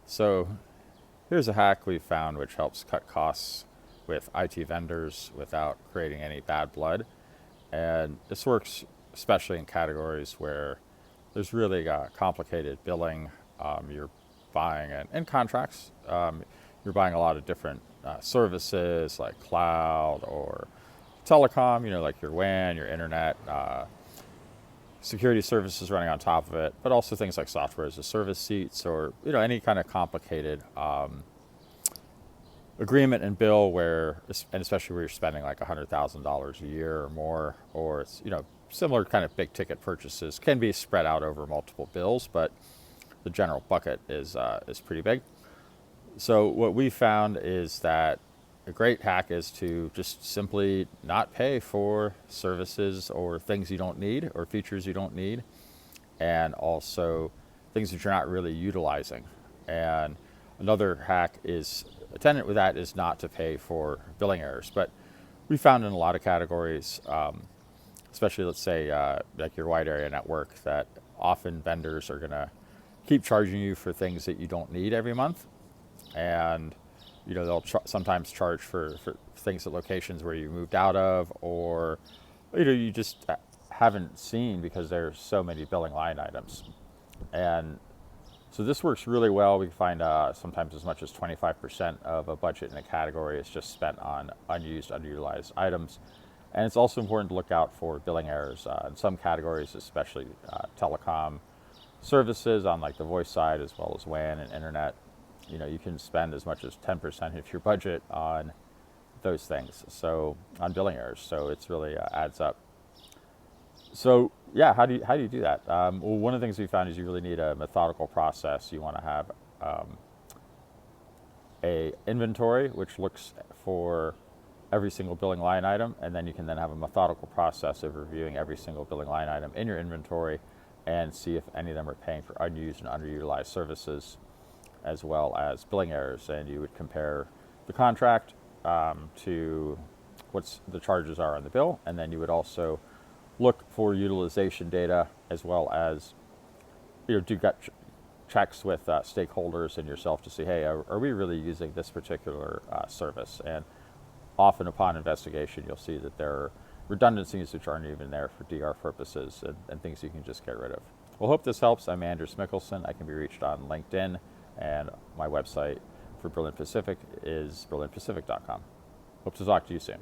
So here's a hack we found which helps cut costs with IT vendors without creating any bad blood. And this works especially in categories where there's really complicated billing. You're buying, and in contracts, you're buying a lot of different services like cloud or telecom, like your WAN, your internet, security services running on top of it, but also things like software as a service seats or any kind of complicated agreement and bill where, and especially where you're spending like $100,000 a year or more, or it's similar kind of big ticket purchases can be spread out over multiple bills, but the general bucket is pretty big. So what we found is that a great hack is to just simply not pay for services or things you don't need or features you don't need, and also things that you're not really utilizing. And another hack is attendant with that is not to pay for billing errors. But we found in a lot of categories, especially let's say like your wide area network, that often vendors are going to keep charging you for things that you don't need every month. And they'll sometimes charge for things at locations where you moved out of, or you just haven't seen because there's so many billing line items. And so this works really well. We find sometimes as much as 25% of a budget in a category is just spent on unused, underutilized items. And it's also important to look out for billing errors in some categories, especially telecom services on like the voice side, as well as WAN and internet. You can spend as much as 10% of your budget on those things, so on billing errors. So it's really adds up. So yeah, how do you do that? Well, one of the things we found is you really need a methodical process. You want to have a inventory which looks for every single billing line item, and then you can then have a methodical process of reviewing every single billing line item in your inventory and see if any of them are paying for unused and underutilized services, as well as billing errors. And you would compare the contract to what the charges are on the bill, and then you would also look for utilization data, as well as do gut checks with stakeholders and yourself to see, hey, are we really using this particular service? And often upon investigation, you'll see that there are redundancies which aren't even there for DR purposes, and things you can just get rid of. Well, hope this helps. I'm Anders Mikkelsen. I can be reached on LinkedIn, and my website for Berlin Pacific is berlinpacific.com. Hope to talk to you soon.